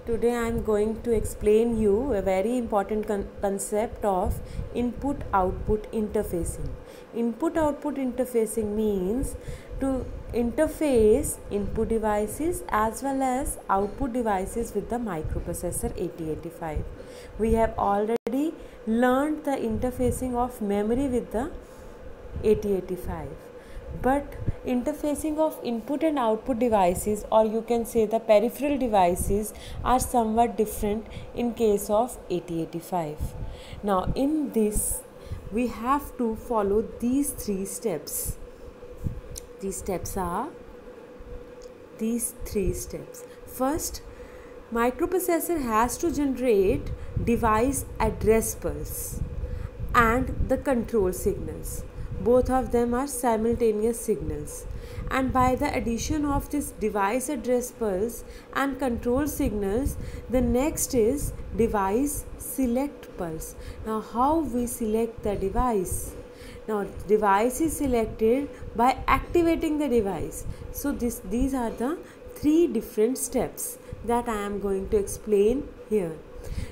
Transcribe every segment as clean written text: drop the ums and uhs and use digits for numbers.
Today I am going to explain you a very important concept of input-output interfacing. Input-output interfacing means to interface input devices as well as output devices with the microprocessor 8085. We have already learned the interfacing of memory with the 8085. But interfacing of input and output devices, or you can say the peripheral devices, are somewhat different in case of 8085. Now in this we have to follow these three steps. These steps are these three steps. First, microprocessor has to generate device address pulse and the control signals. Both of them are simultaneous signals, and by the addition of this device address pulse and control signals, the next is device select pulse. Now how we select the device? Now device is selected by activating the device. So these are the three different steps that I am going to explain here.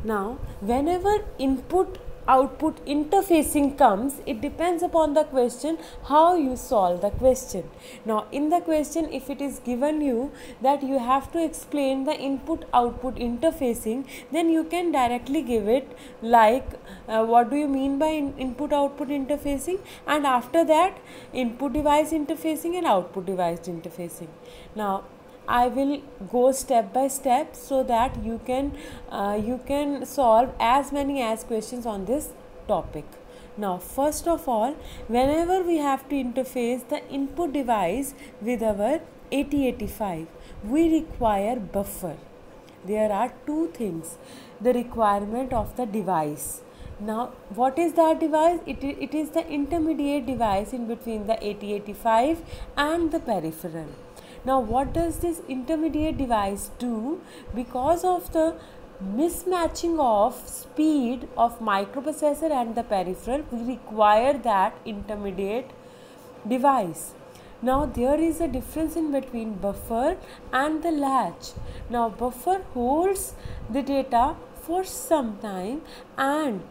Now whenever input output interfacing comes, it depends upon the question how you solve the question. Now in the question, if it is given you that you have to explain the input output interfacing, then you can directly give it like what do you mean by input output interfacing, and after that input device interfacing and output device interfacing. Now I will go step by step so that you can solve as many as questions on this topic. Now first of all, whenever we have to interface the input device with our 8085, we require buffer. There are two things: the requirement of the device. Now what is that device? It is the intermediate device in between the 8085 and the peripheral. Now what does this intermediate device do? Because of the mismatching of speed of microprocessor and the peripheral, we require that intermediate device. Now there is a difference in between buffer and the latch. Now buffer holds the data for some time and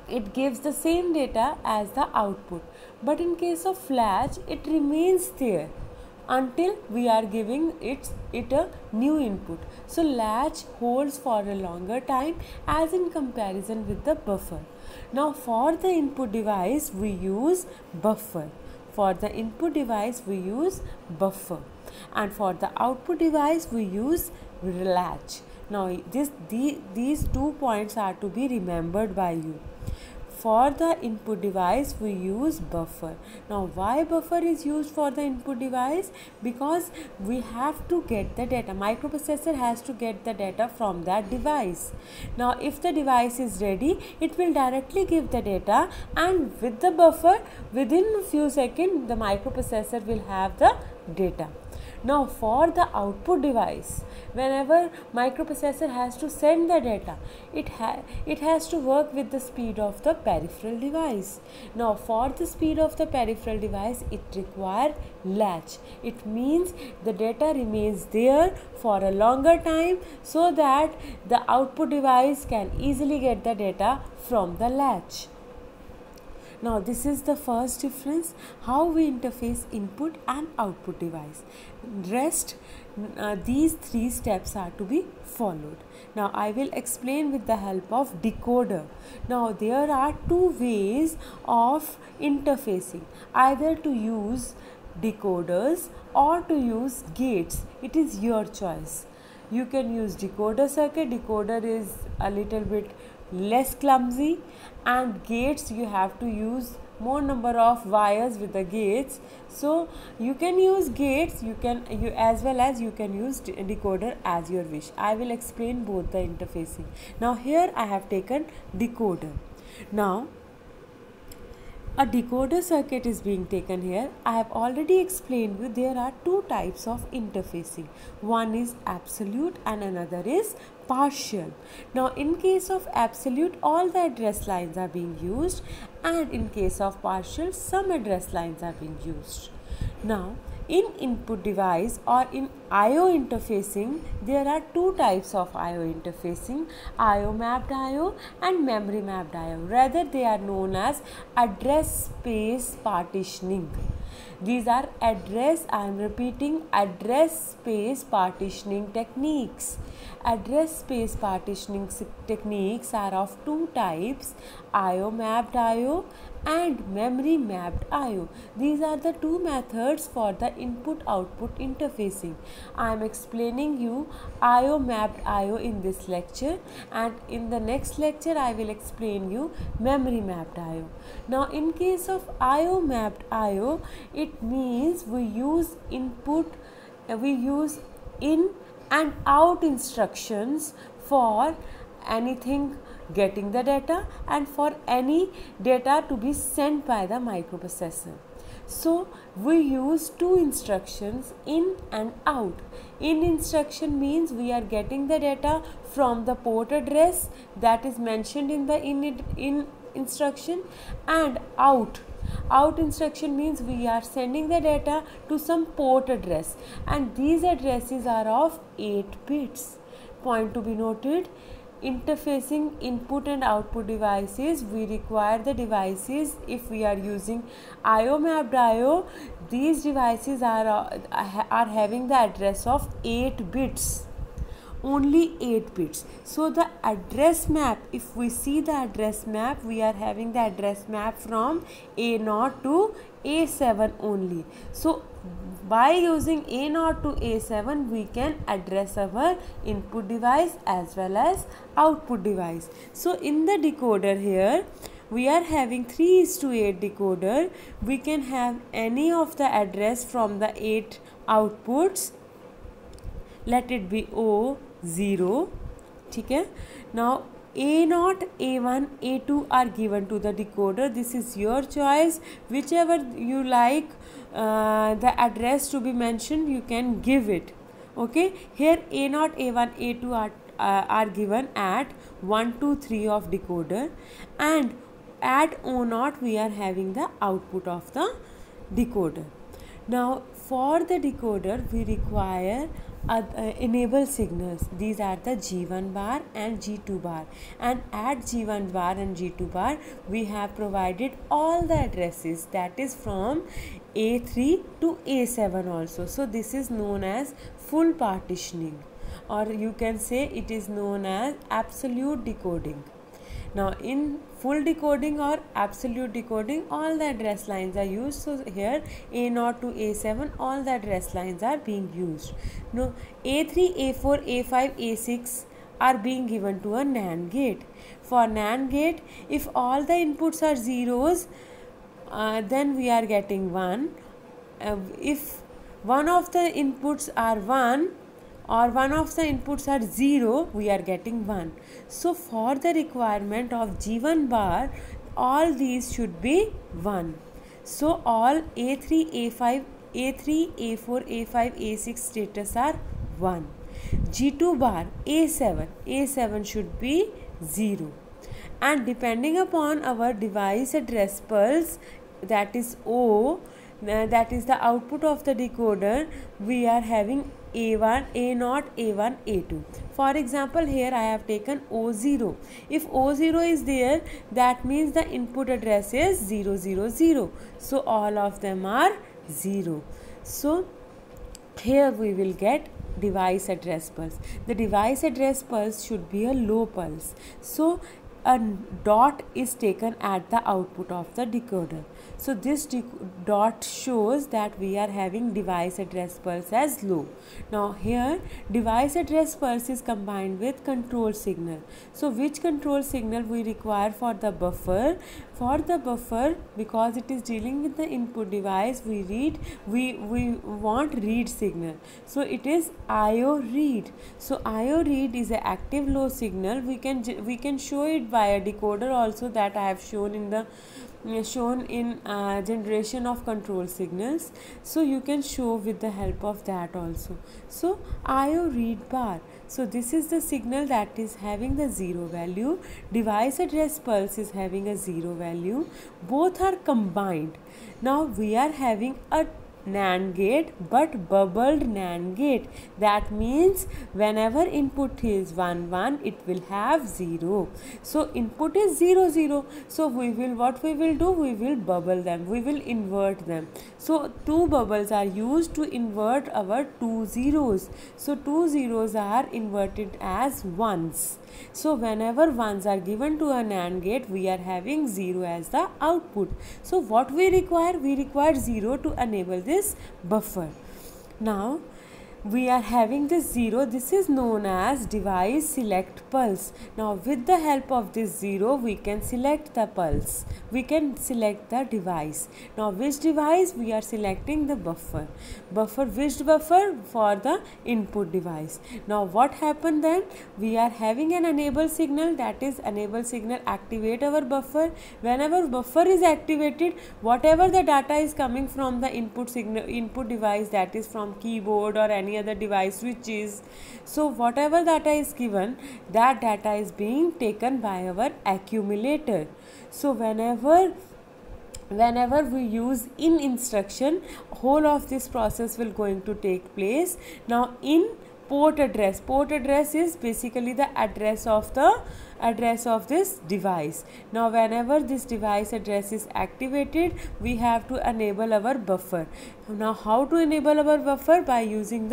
it gives the same data as the output, but in case of latch it remains there until we are giving it a new input. So latch holds for a longer time as in comparison with the buffer. Now for the input device we use buffer. For the input device we use buffer, and for the output device we use latch. Now these 2 points are to be remembered by you. For the input device we use buffer. Now why buffer is used for the input device? Because we have to get the data. Microprocessor has to get the data from that device. Now if the device is ready, it will directly give the data, and with the buffer within a few seconds the microprocessor will have the data. Now for the output device, whenever microprocessor has to send the data, it has to work with the speed of the peripheral device. Now for the speed of the peripheral device, it requires latch. It means the data remains there for a longer time so that the output device can easily get the data from the latch. Now this is the first difference, how we interface input and output device. Rest, these three steps are to be followed. Now I will explain with the help of decoder. Now there are two ways of interfacing, either to use decoders or to use gates. It is your choice. You can use decoder circuit. Decoder is a little bit less clumsy, and gates you have to use more number of wires with the gates. So you can use gates, as well as you can use decoder as your wish. I will explain both the interfacing. Now here I have taken decoder. Now a decoder circuit is being taken here. I have already explained you there are two types of interfacing. One is absolute and another is partial. Now in case of absolute, all the address lines are being used, and in case of partial, some address lines are being used. Now In input device or in I/O interfacing, there are two types of I/O interfacing, I/O mapped I/O and memory mapped I/O. Rather, they are known as address space partitioning. These are I am repeating, address space partitioning techniques. Address space partitioning techniques are of two types, I/O mapped I/O and memory mapped I/O. These are the two methods for the input output interfacing. I am explaining you I/O mapped I/O in this lecture, and in the next lecture I will explain you memory mapped I/O. Now in case of I/O mapped I/O, it means we use in and out instructions for anything getting the data and for any data to be sent by the microprocessor. So we use two instructions, in and out. In instruction means we are getting the data from the port address that is mentioned in the in instruction, and out instruction means we are sending the data to some port address, and these addresses are of 8 bits. Point to be noted, interfacing input and output devices, we require the devices, if we are using I/O mapped I/O, these devices are having the address of 8 bits. Only 8 bits. So the address map, if we see the address map, we are having the address map from A0 to A7 only. So by using A0 to A7, we can address our input device as well as output device. So in the decoder here, we are having 3:8 decoder. We can have any of the address from the 8 outputs. Let it be O0. Okay? Now A0, A1, A2 are given to the decoder. This is your choice. Whichever you like the address to be mentioned, you can give it. Okay? Here A0, A1, A2 are given at 1, 2, 3 of decoder, and at O0 we are having the output of the decoder. Now for the decoder we require enable signals. These are the G1 bar and G2 bar, and at G1 bar and G2 bar we have provided all the addresses, that is from A3 to A7 also. So this is known as full partitioning, or you can say it is known as absolute decoding. Now in full decoding or absolute decoding, all the address lines are used. So here A0 to A7, all the address lines are being used. Now A3, A4, A5, A6 are being given to a NAND gate. For NAND gate, if all the inputs are zeros, then we are getting 1. If one of the inputs are 1 or one of the inputs are 0, we are getting 1. So for the requirement of G1 bar, all these should be 1. So all A3, A5, A3, A4, A5, A6 status are 1. G2 bar, A7 should be 0. And depending upon our device address pulse, that is O, that is the output of the decoder, we are having A1, A0, A1, A2. For example, here I have taken O0. If O0 is there, that means the input address is 000. So all of them are 0. So here we will get device address pulse. The device address pulse should be a low pulse. So a dot is taken at the output of the decoder. So this dot shows that we are having device address pulse as low. Now here device address pulse is combined with control signal. So which control signal we require for the buffer? For the buffer, because it is dealing with the input device, we want read signal. So it is IO read. So IO read is an active low signal. We can show it by a decoder also, that I have shown in generation of control signals. So you can show with the help of that also. So IO read bar. So this is the signal that is having the 0 value. Device address pulse is having a 0 value. Both are combined. Now we are having a NAND gate but bubbled NAND gate. That means whenever input is 1 1, it will have 0. So input is 0 0. So what we will do, we will bubble them, we will invert them. So two bubbles are used to invert our two zeros. So two zeros are inverted as ones. So whenever ones are given to a NAND gate, we are having 0 as the output. So what we require? We require 0 to enable this buffer. Now we are having this 0. This is known as device select pulse. Now with the help of this 0, we can select the pulse. We can select the device. Now which device? We are selecting the buffer. Buffer, which buffer? For the input device. Now what happened then? We are having an enable signal, that is enable signal activate our buffer. Whenever buffer is activated, whatever the data is coming from the input signal, input device, that is from keyboard or any other device switches, so whatever data is given, that data is being taken by our accumulator. So whenever we use in instruction, whole of this process will going to take place. Now in port address is basically the address of this device. Now whenever this device address is activated, we have to enable our buffer. Now how to enable our buffer? By using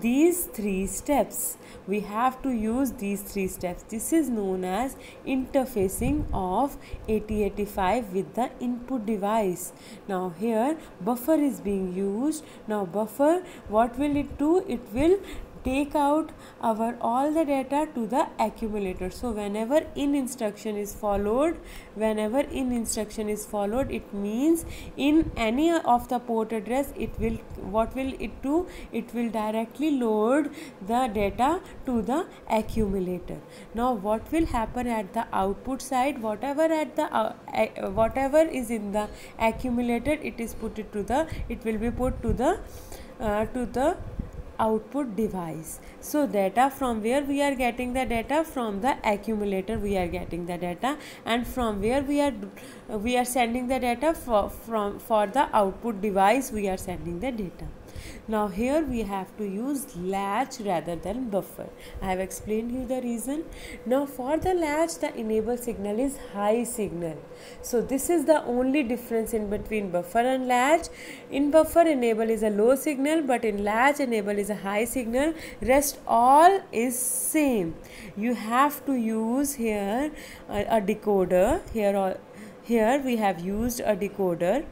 these three steps. We have to use these three steps. This is known as interfacing of 8085 with the input device. Now here buffer is being used. Now buffer, what will it do? It will take out our all the data to the accumulator. So whenever in instruction is followed, it means in any of the port address, it will, what will it do? It will directly load the data to the accumulator. Now what will happen at the output side? Whatever is in the accumulator, it will be put to the output device. So data, from where we are getting the data? From the accumulator we are getting the data, and from where we are sending the data? For the output device we are sending the data. Now here we have to use latch rather than buffer. I have explained you the reason. Now for the latch, the enable signal is high signal. So this is the only difference in between buffer and latch. In buffer, enable is a low signal, but in latch, enable is a high signal. Rest all is same. You have to use here a decoder. Here we have used a decoder.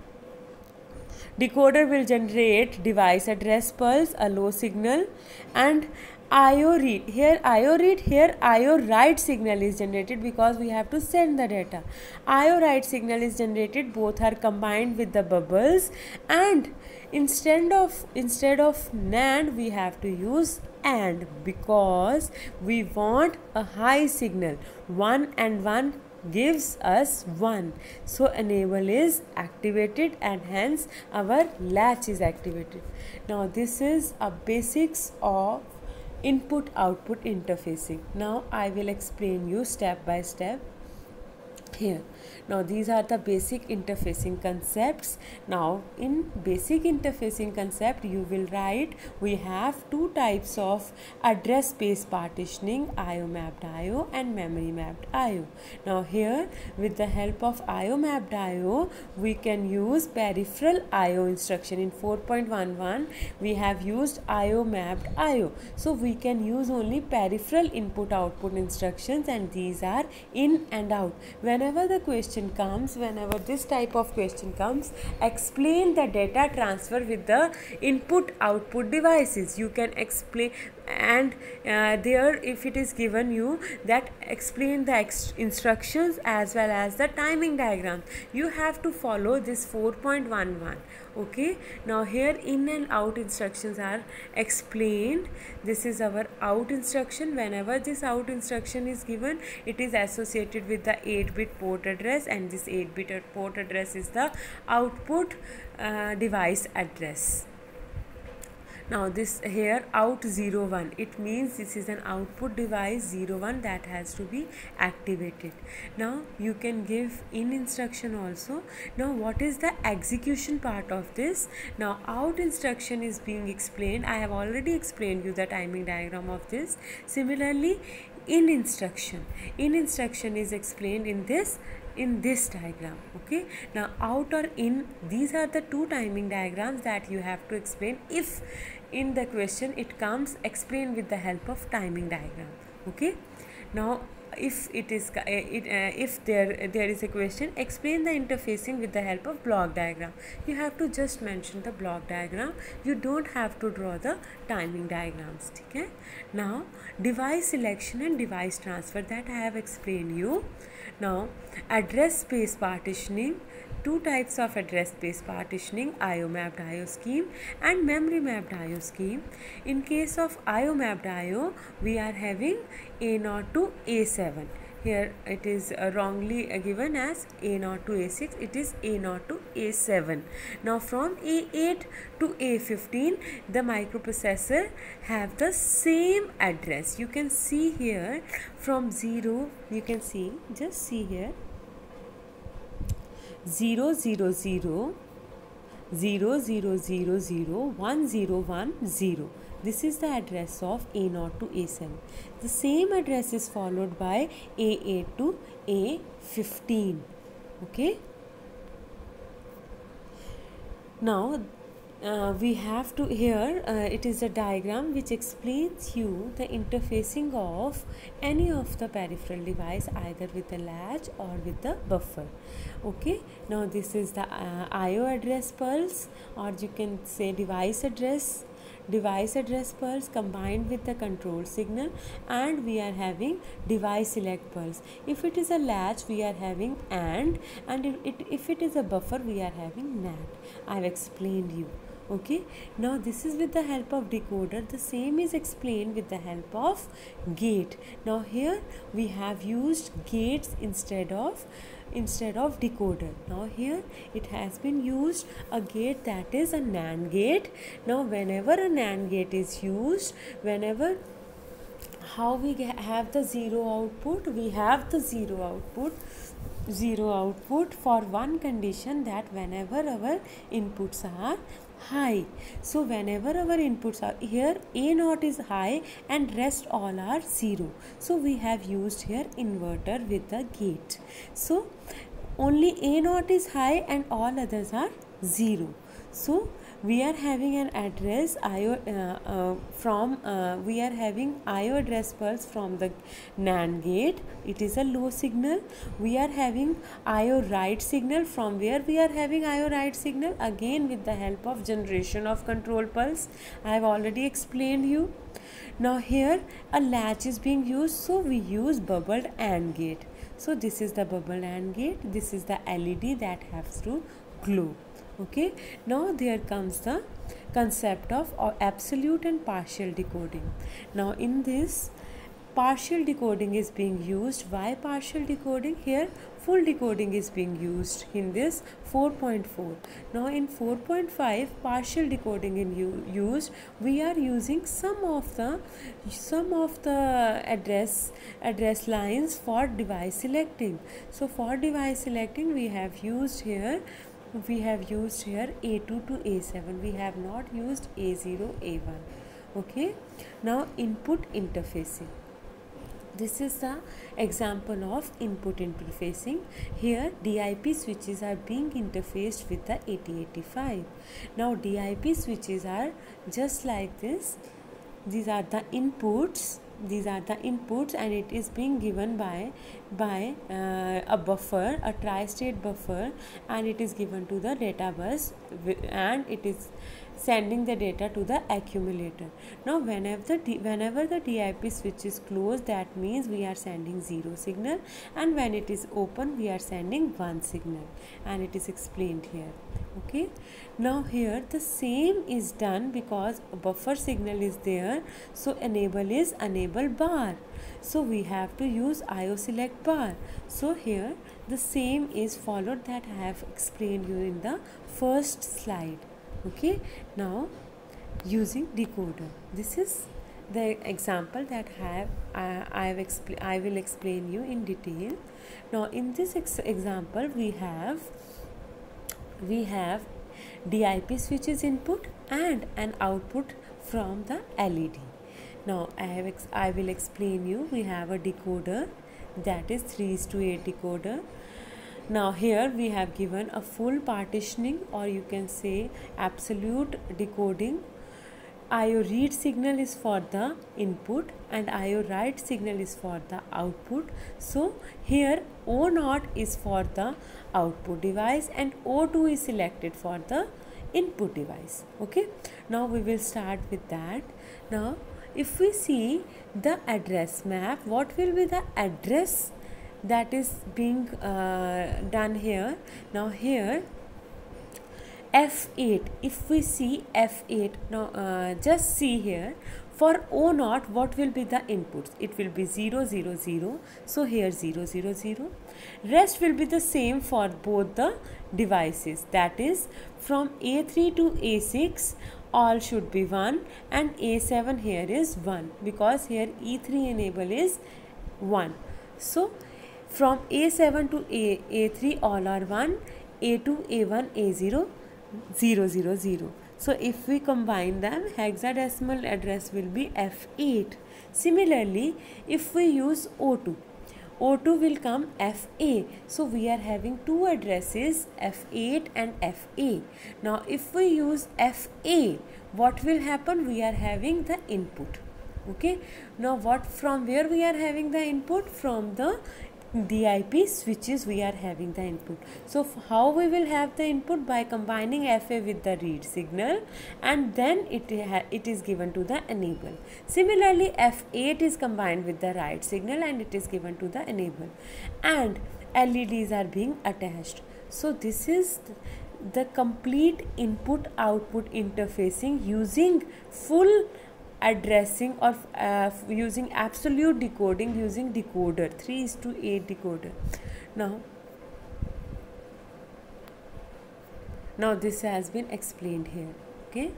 Decoder will generate device address pulse, a low signal, and IO read. Here IO read, here IO write signal is generated because we have to send the data. IO write signal is generated, both are combined with the bubbles, and instead of NAND we have to use AND, because we want a high signal. 1 and 1 gives us 1. So enable is activated and hence our latch is activated. Now this is a basics of input output interfacing. Now I will explain you step by step here. Now these are the basic interfacing concepts. Now in basic interfacing concept, you will write, we have two types of address space partitioning, IO mapped IO and memory mapped IO. Now here with the help of IO mapped IO, we can use peripheral IO instruction. In 4.11 we have used IO mapped IO. So we can use only peripheral input output instructions, and these are in and out. Whenever the question comes, whenever this type of question comes, explain the data transfer with the input output devices. You can explain, and there if it is given you that explain the instructions as well as the timing diagram, you have to follow this 4.11. okay, now here in and out instructions are explained. This is our out instruction. Whenever this out instruction is given, it is associated with the 8-bit port address, and this 8-bit port address is the output device address. Now this here out 0 1, it means this is an output device 0 1 that has to be activated. Now you can give in instruction also. Now what is the execution part of this? Now out instruction is being explained. I have already explained you the timing diagram of this. Similarly, in instruction is explained in this diagram. Okay, now out or in, these are the two timing diagrams that you have to explain. If in the question it comes, explain with the help of timing diagram. Okay, now if it is if there is a question, explain the interfacing with the help of block diagram. You have to just mention the block diagram, you don't have to draw the timing diagrams. Okay, now device selection and device transfer, that I have explained you. Now address space partitioning, two types of address space partitioning, IO mapped IO scheme and memory mapped IO scheme. In case of IO mapped IO, we are having A0 to A7. Here it is wrongly given as A0 to A6, it is A0 to A7. Now from A8 to A15, the microprocessor have the same address. You can see here from 0, you can see, just see here, 0 0 0 0 0 0 0 1 0 1 0. This is the address of A0 to A7. The same address is followed by A8 to A15. Okay. Now we have to here it is a diagram which explains you the interfacing of any of the peripheral device, either with the latch or with the buffer. Okay, now this is the IO address pulse, or you can say device address pulse combined with the control signal, and we are having device select pulse. If it is a latch, we are having AND, and if it is a buffer, we are having NAND. I have explained you. Okay, now this is with the help of decoder. The same is explained with the help of gate. Now here we have used gates instead of decoder. Now here it has been used a gate, that is a NAND gate. Now whenever a NAND gate is used, whenever how we have the zero output, we have the zero output for one condition, that whenever our inputs are high. So whenever our inputs are here, A0 is high and rest all are 0. So we have used here inverter with the gate. So only A0 is high and all others are 0. So we are having an address IO we are having IO address pulse from the NAND gate. It is a low signal. We are having IO write signal, from where we are having IO write signal, again with the help of generation of control pulse. I have already explained you. Now here a latch is being used, so we use bubbled AND gate. So this is the bubbled AND gate. This is the LED that has to glow. Okay, now there comes the concept of absolute and partial decoding. Now in this, partial decoding is being used. Why partial decoding? Here full decoding is being used in this 4.4. Now in 4.5, partial decoding in used. We are using some of the address lines for device selecting. So for device selecting, we have used here A2 to A7. We have not used A0, A1. Okay, now input interfacing. This is the example of input interfacing. Here DIP switches are being interfaced with the 8085. Now DIP switches are just like this. These are the inputs. And it is being given by a buffer, a tri-state buffer, and it is given to the data bus, and it is sending the data to the accumulator. Now whenever the DIP switch is closed, that means we are sending 0 signal, and when it is open, we are sending 1 signal, and it is explained here. Okay, now here the same is done because a buffer signal is there, so enable is enable bar, so we have to use IO select bar. So here the same is followed that I have explained you in the first slide. Okay, now using decoder. This is the example that I will explain you in detail. Now in this example we have DIP switches input and an output from the LED. Now I will explain you. We have a decoder, that is 3:8 decoder. Now here we have given a full partitioning, or you can say absolute decoding. IO read signal is for the input and IO write signal is for the output. So here O0 is for the output device and O2 is selected for the input device. Okay, now we will start with that. Now if we see the address map, what will be the address that is being done here? Now here F8, if we see F8, now just see here, for O0 what will be the inputs? It will be 0 0 0, so here 0 0 0. Rest will be the same for both the devices, that is from A3 to A6 all should be 1 and A7 here is 1, because here E3 enable is 1. So from A7 to A3 all are 1, A2, A1, A0, 0 0 0. So if we combine them, hexadecimal address will be F8. Similarly, if we use O2, O2 will come FA. So we are having two addresses, F8 and FA. Now if we use FA, what will happen? We are having the input. Okay. Now from where we are having the input? From the DIP switches we are having the input. So how we will have the input? By combining FA with the read signal, and then it is given to the enable. Similarly, F8 is combined with the write signal and it is given to the enable, and LEDs are being attached. So this is the complete input output interfacing using full addressing or using absolute decoding using decoder, 3:8 decoder. Now this has been explained here. Okay.